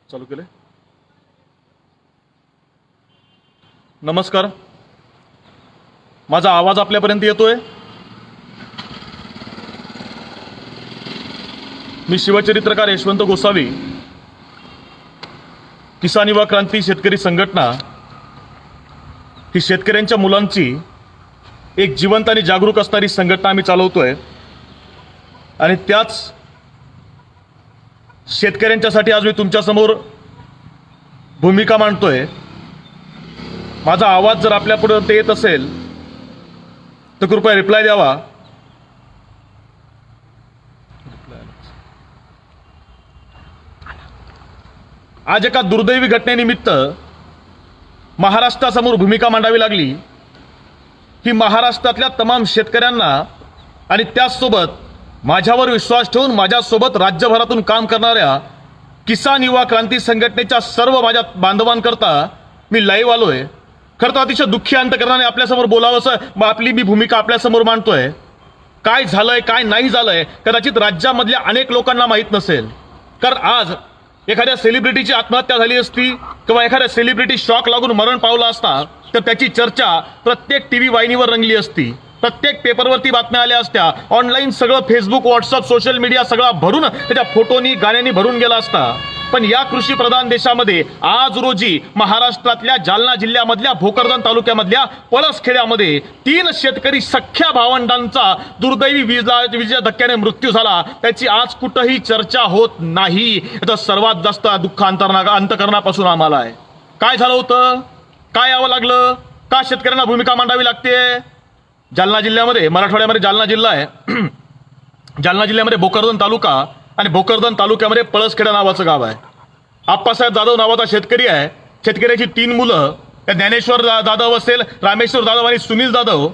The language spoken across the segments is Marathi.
चालू केले. नमस्कार, माझा आवाज आपल्यापर्यंत येतोय? मी शिवचरित्रकार यशवंत गोसावी, किसान युवा क्रांती शेतकरी संघटना ही शेतकऱ्यांच्या मुलांची एक जिवंत आणि जागरूक असणारी संघटना आम्ही चालवतोय आणि त्याच शेतकऱ्यांच्यासाठी आज मी तुमच्यासमोर भूमिका मांडतोय. माझा आवाज जर आपल्यापर्यंत येत असेल तर कृपया रिप्लाय द्यावा. आज एका दुर्दैवी घटनेनिमित्त महाराष्ट्रासमोर भूमिका मांडावी लागली. ही महाराष्ट्रातल्या तमाम शेतकऱ्यांना आणि त्याचसोबत माझ्यावर विश्वास ठेवून माझ्यासोबत राज्यभरातून काम करणाऱ्या किसान युवा क्रांती संघटनेच्या सर्व माझ्या बांधवांकरता मी लाईव्ह आलोय. खरं तर अतिशय दुःखी अंतकरणाने आपल्यासमोर बोलावंसं आपली मी भूमिका आपल्यासमोर मांडतोय. काय झालंय काय नाही झालंय कदाचित राज्यामधल्या अनेक लोकांना माहीत नसेल. कारण आज एखाद्या सेलिब्रिटीची आत्महत्या झाली असती किंवा एखाद्या सेलिब्रिटी शॉक लागून मरण पावला असता तर त्याची चर्चा प्रत्येक टीव्ही वाहिनीवर रंगली असती, प्रत्येक पेपरवरती बातम्या आल्या असत्या, ऑनलाईन सगळं फेसबुक व्हॉट्सअप सोशल मीडिया सगळा भरून त्याच्या फोटोनी गाण्यांनी भरून गेला असता. पण या कृषी प्रधान देशामध्ये आज रोजी महाराष्ट्रातल्या जालना जिल्ह्यामधल्या भोकरदन तालुक्यामधल्या पळसखेड्यामध्ये 3 शेतकरी सख्या भावंडांचा दुर्दैवी विजेच्या धक्क्याने मृत्यू झाला. त्याची आज कुठंही चर्चा होत नाही. याचं सर्वात जास्त दुःख अंतकरणापासून आम्हाला आहे. काय झालं होतं, काय यावं लागलं, का शेतकऱ्यांना भूमिका मांडावी लागते? जालना जिल्ह्यामध्ये, मराठवाड्यामध्ये जालना जिल्हा आहे. जालना जिल्ह्यामध्ये भोकरदन तालुका आणि भोकरदन तालुक्यामध्ये पळसखेडा नावाचं गाव आहे. आप्पासाहेब जाधव नावाचा शेतकरी आहे. शेतकऱ्याची 3 मुलं, ज्ञानेश्वर जाधव असेल, रामेश्वर जाधव आणि सुनील जाधव.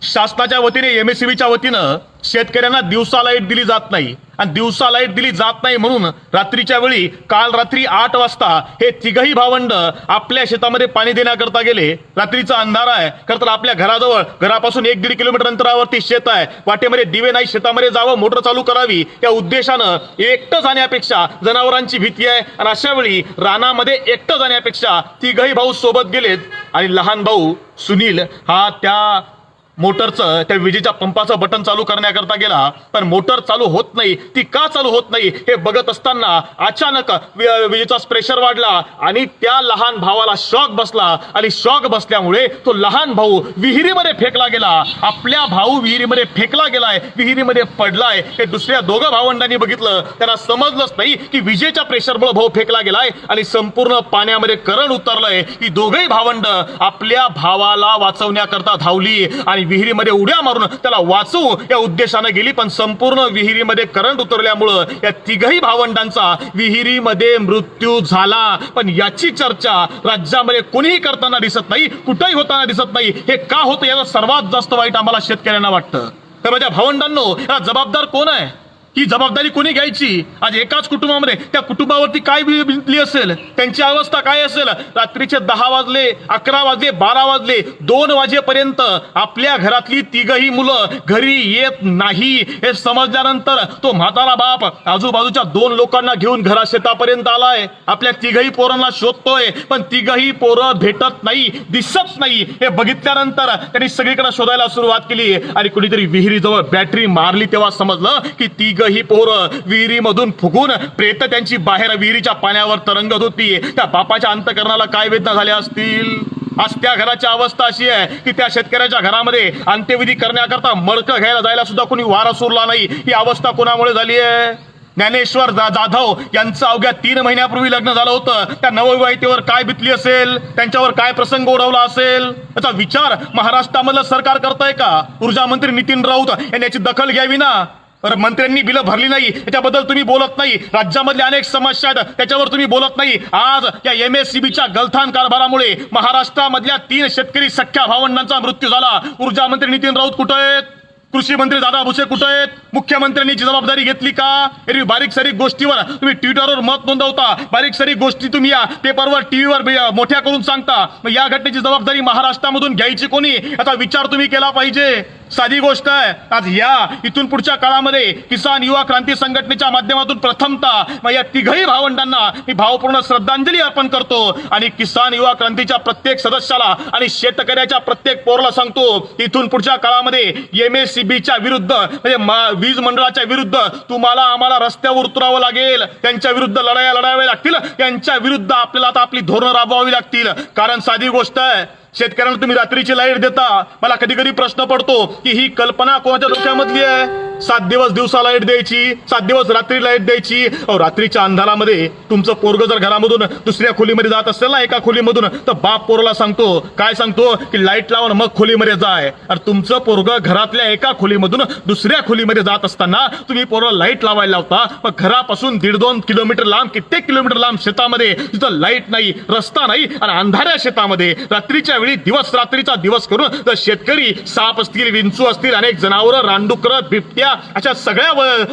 शासनाच्या वतीने एमएससीबीच्या वतीनं शेतकऱ्यांना दिवसा लाईट दिली जात नाही आणि दिवसा लाईट दिली जात नाही म्हणून रात्रीच्या वेळी काल रात्री 8 वाजता हे तिघही भावंड आपल्या शेतामध्ये पाणी देण्याकरता गेले. रात्रीचा अंधार आहे, खरं तर आपल्या घराजवळ घरापासून 1-1.5 किलोमीटर अंतरावरती शेत आहे. वाटेमध्ये दिवे नाही, शेतामध्ये जावं, मोटर चालू करावी या उद्देशानं एकटं जाण्यापेक्षा जनावरांची भीती आहे आणि अशा वेळी रानामध्ये एकटं जाण्यापेक्षा तिघही भाऊ सोबत गेलेत आणि लहान भाऊ सुनील हा त्या मोटरचं, त्या विजेच्या पंपाचं बटन चालू करण्याकरता गेला. पण मोटर चालू होत नाही. ती का चालू होत नाही हे बघत असताना अचानक विजेचा प्रेशर वाढला आणि त्या लहान भावाला शॉक बसला आणि शॉक बसल्यामुळे तो लहान भाऊ विहिरीमध्ये फेकला गेला. आपल्या भाऊ विहिरीमध्ये फेकला गेलाय, विहिरीमध्ये पडलाय. हे दुसऱ्या 2 भावंडांनी बघितलं. त्यांना समजलंच नाही की विजेच्या प्रेशरमुळे भाऊ फेकला गेलाय आणि संपूर्ण पाण्यामध्ये करंट उतरलंय. ही 2घही भावंड आपल्या भावाला वाचवण्याकरता धावली आणि विहिरीमध्ये उड्या मारून त्याला वाचवू या उद्देशाने गेली. पण संपूर्ण विहिरीमध्ये करंट उतरल्यामुळं या 3घही भावंडांचा विहिरीमध्ये मृत्यू झाला. पण याची चर्चा राज्यामध्ये कोणीही करताना दिसत नाही, कुठेही होताना दिसत नाही. हे का होतं याचं सर्वात जास्त वाईट आम्हाला शेतकऱ्यांना वाटतं. तर माझ्या भावंडांनो, याला जबाबदार कोण आहे? ही जबाबदारी कोणी घ्यायची? आज एकाच कुटुंबामध्ये त्या कुटुंबावरती काय बितली असेल, त्यांची अवस्था काय असेल? रात्रीचे 10 वाजले, 11 वाजले, 12 वाजले, 2 वाजेपर्यंत आपल्या घरातली 3घही मुलं घरी येत नाही हे समजल्यानंतर तो म्हातारा बाप आजूबाजूच्या 2 लोकांना घेऊन घरा शेतापर्यंत आलाय. आपल्या 3घही पोरांना शोधतोय पण 3घही पोरं भेटत नाही, दिसत नाही. हे बघितल्यानंतर त्यांनी सगळीकडे शोधायला सुरुवात केली आणि कुणीतरी विहिरीजवळ बॅटरी मारली तेव्हा समजलं की 3घही पोरं विहिरीमधून फुगून प्रेत त्यांची बाहेर विहिरीच्या पाण्यावर तरंगत होती. त्या बापाच्या अंतकरणाला काय वेदना झाल्या असतील? आज त्या घराची अवस्था अशी आहे की त्या शेतकऱ्याच्या घरामध्ये अंत्यविधी करण्याकरता मडकं घ्यायला जायला सुद्धा कोणी वारा सुरला नाही. ही अवस्था कोणामुळे झाली आहे? ज्ञानेश्वर जाधव यांचं अवघ्या 3 महिन्यापूर्वी लग्न झालं होतं. त्या नवविवाहितेवर काय बितली असेल, त्यांच्यावर काय प्रसंग ओढवला असेल याचा विचार महाराष्ट्रामधलं सरकार करतंय का? ऊर्जा मंत्री नितीन राऊत यांनी याची दखल घ्यावी ना. मंत्र्यांनी बिलं भरली नाही याच्याबद्दल तुम्ही बोलत नाही. राज्यामधल्या अनेक समस्या आहेत त्याच्यावर तुम्ही बोलत नाही. आज या एमएससीबीच्या गलथान कारभारामुळे महाराष्ट्रामधल्या 3 शेतकरी सख्या भावंडांचा मृत्यू झाला. ऊर्जा मंत्री नितीन राऊत कुठे आहेत? कृषी मंत्री दादा भुसे कुठे आहेत? मुख्यमंत्र्यांनी जबाबदारी घेतली का? एरवी बारीक सारीक गोष्टीवर तुम्ही ट्विटरवर मत नोंदवता, बारीक सारीक गोष्टी तुम्ही या पेपरवर टीव्हीवर मोठ्या करून सांगता. मग या घटनेची जबाबदारी महाराष्ट्रामधून घ्यायची कोणी याचा विचार तुम्ही केला पाहिजे. साधी गोष्ट आहे. आज इथून पुढच्या काळामध्ये किसान युवा क्रांती संघटनेच्या माध्यमातून प्रथमतः मग या तिघही भावंडांना मी भावपूर्ण श्रद्धांजली अर्पण करतो आणि किसान युवा क्रांतीच्या प्रत्येक सदस्याला आणि शेतकऱ्याच्या प्रत्येक पोराला सांगतो, इथून पुढच्या काळामध्ये MSCBच्या विरुद्ध म्हणजे वीज मंडळाच्या विरुद्ध तुम्हाला आम्हाला रस्त्यावर उतरावं लागेल. त्यांच्या विरुद्ध लढाया लढाव्या लागतील. त्यांच्या विरुद्ध आपल्याला आता आपली धोरणं राबवावी लागतील. कारण साधी गोष्ट आहे, शेतकऱ्यांना तुम्ही रात्रीची लाईट देता. मला कधी कधी प्रश्न पडतो की ही कल्पना कोणाच्या डोक्यामधली आहे? 7 दिवस दिवसा लाईट द्यायची, 7 दिवस रात्री लाईट द्यायची. रात्रीच्या अंधारामध्ये तुमचं पोरग जर घरामधून दुसऱ्या खोलीमध्ये जात असेल ना, एका खोलीमधून, तर बाप पोराला सांगतो, काय सांगतो की लाईट लावून मग खोलीमध्ये जाय. आणि तुमचं पोरग घरातल्या एका खोलीमधून दुसऱ्या खोलीमध्ये जात असताना तुम्ही पोराला लाईट लावायला लावता. मग घरापासून 1.5-2 किलोमीटर लांब, कित्येक किलोमीटर लांब शेतामध्ये तिथं लाईट नाही, रस्ता नाही आणि अंधाऱ्या शेतामध्ये रात्रीच्या वेळी दिवस रात्रीचा दिवस करून तर शेतकरी साप असतील, विंचू असतील, अनेक जनावरं, रानडुकरं, बिबट्या अशा सगळ्या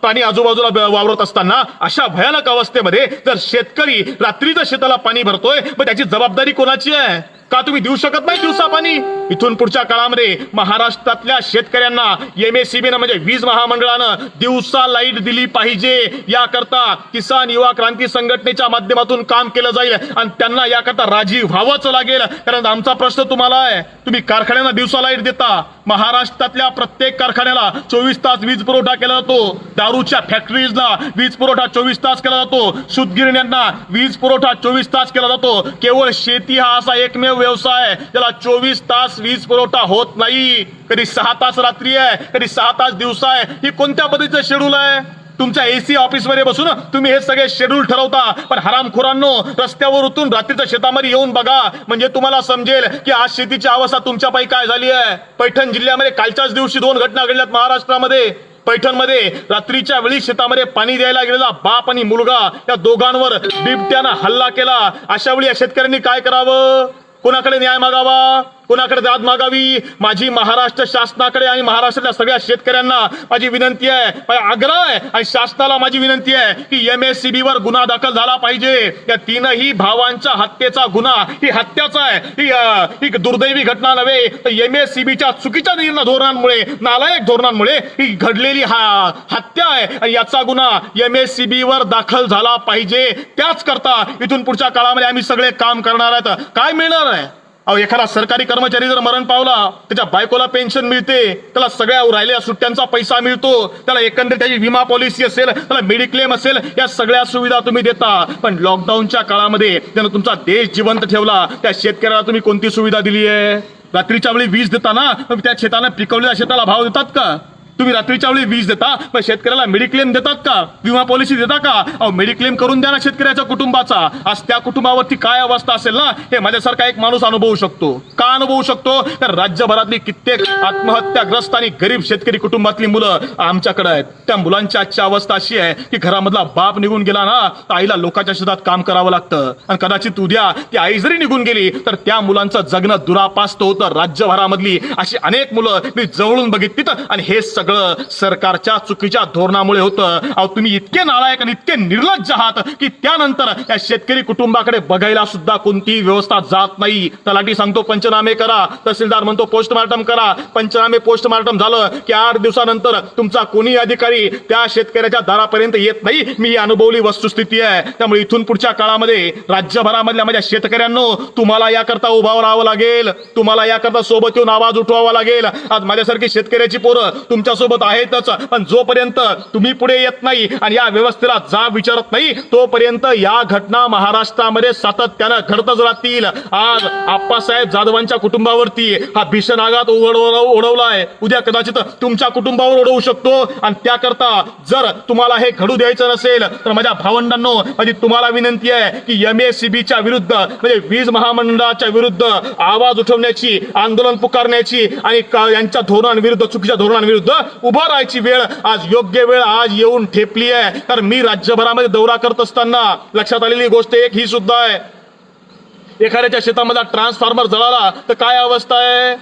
प्राणी आजूबाजूला वावरत असताना अशा भयानक अवस्थेमध्ये जर शेतकरी रात्रीचं शेताला पाणी भरतोय, मग त्याची जबाबदारी कोणाची आहे? का तुम्ही देऊ शकत नाही दिवसा पाणी? इथून पुढच्या काळामध्ये महाराष्ट्रातल्या शेतकऱ्यांना MSCBनं म्हणजे वीज महामंडळानं दिवसा लाईट दिली पाहिजे. याकरता किसान युवा क्रांती संघटनेच्या माध्यमातून काम केलं जाईल आणि त्यांना याकरता राजी व्हावंच लागेल. कारण आमचा प्रश्न तुम्हाला आहे, तुम्ही कारखान्यांना दिवसा लाईट देता. महाराष्ट्रातल्या प्रत्येक कारखान्याला 24 तास वीज पुरवठा केला जातो. दारूच्या फॅक्टरीजला वीज पुरवठा 24 तास केला जातो. सूतगिरण्यांना वीज पुरवठा 24 तास केला जातो. केवळ शेती हा असा एकमेव व्यवसाय ज्याला 24 तास वीज पुरवठा होत नाही. कधी 6 तास रात्री आहे, कधी 6 तास दिवसा आहे. ही कोणत्या पद्धतीचं शेड्यूल आहे? तुमच्या AC ऑफिसमध्ये बसून तुम्ही हे सगळे शेड्यूल ठरवता. पण हरामखोरांनो, रस्त्यावर उतरून रात्रीच्या शेतामध्ये येऊन बघा, म्हणजे तुम्हाला समजेल की आज शेतीची अवस्था तुमच्यापायी काय झाली आहे. पैठण जिल्ह्यामध्ये कालच्याच दिवशी 2 घटना घडल्यात महाराष्ट्रामध्ये. पैठणमध्ये रात्रीच्या वेळी शेतामध्ये पाणी द्यायला गेलेला बाप आणि मुलगा, या दोघांवर बिबट्यानं हल्ला केला. अशा वेळी या शेतकऱ्यांनी काय करावं? कोणाकडे न्याय मागावा? कोणाकडे दाद मागावी? माझी महाराष्ट्र शासनाकडे आणि महाराष्ट्रातल्या सगळ्या शेतकऱ्यांना माझी विनंती आहे, माझा आग्रह आहे आणि शासनाला माझी विनंती आहे की MSCBवर गुन्हा दाखल झाला पाहिजे. या तीनही भावांच्या हत्येचा गुन्हा, ही हत्याचा आहे, ही दुर्दैवी घटना नव्हे, तर MSCBच्या चुकीच्या धोरणांमुळे, नालायक धोरणांमुळे ही घडलेली हत्या आहे आणि याचा गुन्हा MSCBवर दाखल झाला पाहिजे. त्याच करता इथून पुढच्या काळामध्ये आम्ही सगळे काम करणार आहेत. काय मिळणार आहे? एखादा सरकारी कर्मचारी जर मरण पावला, त्याच्या बायकोला पेन्शन मिळते, त्याला सगळ्या राहिलेल्या सुट्ट्यांचा पैसा मिळतो, त्याला एकंदरीत त्याची विमा पॉलिसी असेल, त्याला मेडिक्लेम असेल, या सगळ्या सुविधा तुम्ही देता. पण लॉकडाऊनच्या काळामध्ये त्यानं तुमचा देश जिवंत ठेवला, त्या शेतकऱ्याला तुम्ही कोणती सुविधा दिली आहे? रात्रीच्या वेळी वीज देताना त्या शेतानं पिकवलेल्या शेताला भाव देतात का? तुम्ही रात्रीच्या वेळी वीज देता, पण शेतकऱ्याला मेडिक्लेम देतात का? विमा पॉलिसी देता का? मेडिक्लेम करून द्या ना शेतकऱ्याच्या कुटुंबाचा. आज त्या कुटुंबावरती काय अवस्था असेल ना, हे माझ्यासारखा एक माणूस अनुभवू शकतो. का अनुभवू शकतो? तर राज्यभरातली कित्येक आत्महत्याग्रस्त आणि गरीब शेतकरी कुटुंबातली मुलं आमच्याकडे आहेत. त्या मुलांची आजची अवस्था अशी आहे की घरामधला बाप निघून गेला ना, तर आईला लोकांच्या शेतात काम करावं लागतं. आणि कदाचित उद्या ती आई जरी निघून गेली तर त्या मुलांचं जगणं दुरापास्त होतं. राज्यभरामधली अशी अनेक मुलं मी जवळून बघितली. आणि हे सरकारच्या चुकीच्या धोरणामुळे होतं. तुम्ही इतके नालायक आणि इतके निर्लज्ज आहात की त्यानंतर या शेतकरी कुटुंबाकडे बघायला सुद्धा कोणती व्यवस्था जात नाही. तलाठी सांगतो पंचनामे करा, तहसीलदार म्हणतो पोस्टमार्टम करा. पंचनामे पोस्टमार्टम झालं की 8 दिवसानंतर तुमचा कोणी अधिकारी त्या शेतकऱ्याच्या दारापर्यंत येत नाही. मी अनुभवली वस्तुस्थिती आहे. त्यामुळे इथून पुढच्या काळामध्ये राज्यभरामधल्या माझ्या शेतकऱ्यांनो, तुम्हाला याकरता उभा राहावं लागेल. तुम्हाला याकरता सोबत येऊन आवाज उठवावा लागेल. आज माझ्यासारखी शेतकऱ्याची पोरं तुमच्या सोबत आहेतच, पण जोपर्यंत तुम्ही पुढे येत नाही आणि या व्यवस्थेला जाब विचारत नाही, तोपर्यंत या घटना महाराष्ट्रामध्ये सातत्यानं घडतच राहतील. आज आप्पासाहेब जाधवांच्या कुटुंबावरती हा भीषण आघात ओढवलाय, उद्या कदाचित तुमच्या कुटुंबावर ओढवू शकतो. आणि त्याकरता जर तुम्हाला हे घडू द्यायचं नसेल तर माझ्या भावंडांनो, माझी तुम्हाला विनंती आहे की MSCBच्या विरुद्ध म्हणजे वीज महामंडळाच्या विरुद्ध आवाज उठवण्याची, आंदोलन पुकारण्याची आणि यांच्या धोरणांविरुद्ध, चुकीच्या धोरणांविरुद्ध उभा राहायची वेळ आज, योग्य वेळ आज येऊन ठेपली आहे. तर मी राज्यभरामध्ये दौरा करत असताना लक्षात आलेली गोष्ट एक ही सुद्धा आहे, एखाद्याच्या शेतामध्ये ट्रान्सफॉर्मर जळाला तर काय अवस्था आहे?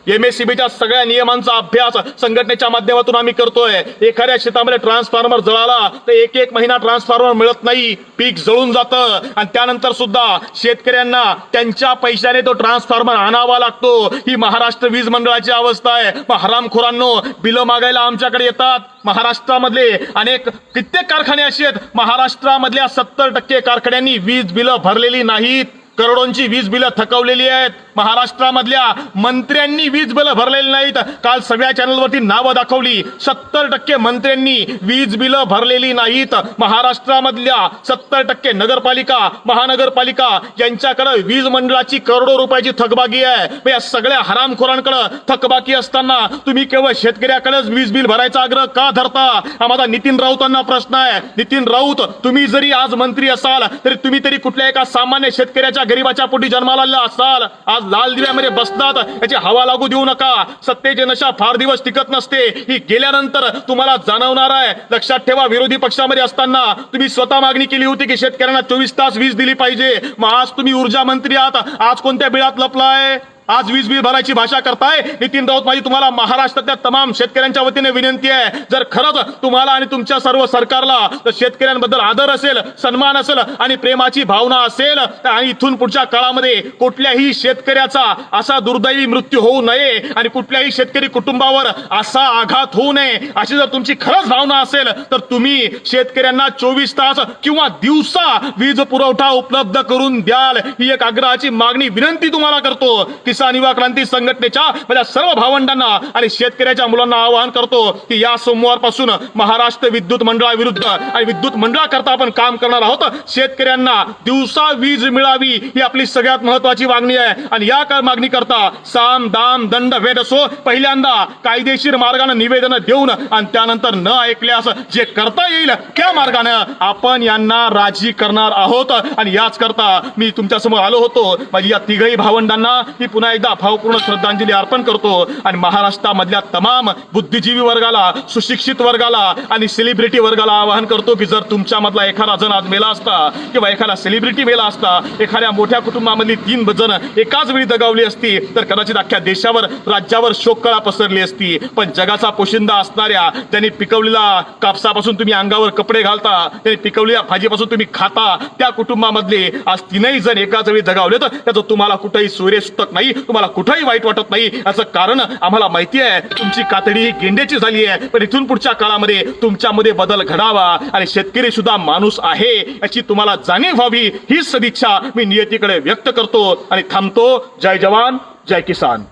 MSCBच्या सगळ्या नियमांचा अभ्यास संघटनेच्या माध्यमातून आम्ही करतोय. एखाद्या शेतामध्ये ट्रान्सफॉर्मर जळाला तर एक महिना ट्रान्सफॉर्मर मिळत नाही, पीक जळून जातं आणि त्यानंतर सुद्धा शेतकऱ्यांना त्यांच्या पैशाने तो ट्रान्सफॉर्मर आणावा लागतो. ही महाराष्ट्र वीज मंडळाची अवस्था आहे. हरामखोरांनो, बिलं मागायला आमच्याकडे येतात. महाराष्ट्रामधले अनेक कित्येक कारखाने असे आहेत, महाराष्ट्रामधल्या 70% कारखान्यांनी वीज बिलं भरलेली नाहीत. करोडोंची वीज बिलं थकवलेली आहेत. महाराष्ट्रामधल्या मंत्र्यांनी वीज बिलं भरलेली नाहीत. काल सगळ्या चॅनलवरती नावं दाखवली. 70% मंत्र्यांनी वीज बिलं भरलेली नाहीत. महाराष्ट्रामधल्या 70% नगरपालिका, महानगरपालिका यांच्याकडे वीज मंडळाची करोडो रुपयाची थकबाकी आहे. या सगळ्या हरामखोरांकडे थकबाकी असताना तुम्ही केवळ शेतकऱ्याकडेच वीज बिल भरायचा आग्रह का धरता? हा माझा नितीन राऊतांना प्रश्न आहे. नितीन राऊत, तुम्ही जरी आज मंत्री असाल तरी तुम्ही तरी कुठल्या एका सामान्य शेतकऱ्याच्या गरीबाच्या पोटी जन्माला आलेला असाल. आज लाल दिव्यामध्ये बसतात, याची हवा लागू देऊ नका. सत्तेची नशा फार दिवस टिकत नसते, ही गेल्यानंतर तुम्हाला जाणवणार आहे. लक्षात ठेवा, विरोधी पक्षामध्ये असताना तुम्ही स्वतः मागणी केली होती की शेतकऱ्यांना 24 तास वीज दिली पाहिजे. मग आज तुम्ही ऊर्जा मंत्री आहात, आज कोणत्या बिळात लपलाय? आज वीज बिल भरायची भाषा करताय. नितीन राऊत, माझी तुम्हाला महाराष्ट्रातल्या तमाम शेतकऱ्यांच्या वतीने विनंती आहे, जर खरंच तुम्हाला आणि तुमच्या सर्व सरकारला तर शेतकऱ्यांबद्दल आदर असेल, सन्मान असेल आणि प्रेमाची भावना असेल आणि इथून पुढच्या काळामध्ये कुठल्याही शेतकऱ्याचा असा दुर्दैवी मृत्यू होऊ नये आणि कुठल्याही शेतकरी कुटुंबावर असा आघात होऊ नये, अशी जर तुमची खरंच भावना असेल तर तुम्ही शेतकऱ्यांना 24 तास किंवा दिवसा वीज पुरवठा उपलब्ध करून द्याल. ही एक आग्रहाची मागणी, विनंती तुम्हाला करतो. किसान युवा क्रांती संघटनेच्या माझ्या सर्व भावंडांना आणि शेतकऱ्याच्या मुलांना आवाहन करतो की या सोमवारपासून महाराष्ट्र विद्युत मंडळाविरुद्ध आणि विद्युत मंडळाकरता आपण काम करणार आहोत. शेतकऱ्यांना दिवसा वीज मिळावी ही आपली सगळ्यात महत्वाची मागणी आहे आणि या मागणी करता साम दाम दंड भेद असो, पहिल्यांदा कायदेशीर मार्गाने निवेदन देऊन आणि त्यानंतर न ऐकल्यास जे करता येईल त्या मार्गाने आपण यांना राजी करणार आहोत. आणि याच करता मी तुमच्या समोर आलो होतो. माझी या तिघही भावंडांना मी पुन्हा एकदा भावपूर्ण श्रद्धांजली अर्पण करतो आणि महाराष्ट्रामधल्या तमाम बुद्धिजीवी वर्गाला, सुशिक्षित वर्गाला आणि सेलिब्रिटी वर्गाला आवाहन करतो की जर तुमच्यामधला एखादा जण आज मेला असता किंवा एखादा सेलिब्रिटी मेला असता, एखाद्या मोठ्या कुटुंबामधली 3 जण एकाच वेळी दगावली असती तर कदाचित अख्ख्या देशावर, राज्यावर शोककळा पसरली असती. पण जगाचा पोशिंदा असणाऱ्या, त्यांनी पिकवलेला कापसापासून तुम्ही अंगावर कपडे घालता, त्यांनी पिकवलेल्या भाजीपासून तुम्ही खाता, त्या कुटुंबामधले आज 3 जण एकाच वेळी दगावले तर त्याचं तुम्हाला कुठेही सूर्य सुतक नाही, तुम्हाला कुठेही वाईट वाटत नाही. याचं कारण आम्हाला माहिती आहे, तुमची कातडी ही गेंड्याची झाली आहे. पण इथून पुढच्या काळामध्ये तुमच्यामध्ये बदल घडावा आणि शेतकरी सुद्धा माणूस आहे याची तुम्हाला जाणीव व्हावी, ही सदिच्छा मी नियतीकडे व्यक्त करतो आणि थांबतो. जय जवान, जय किसान.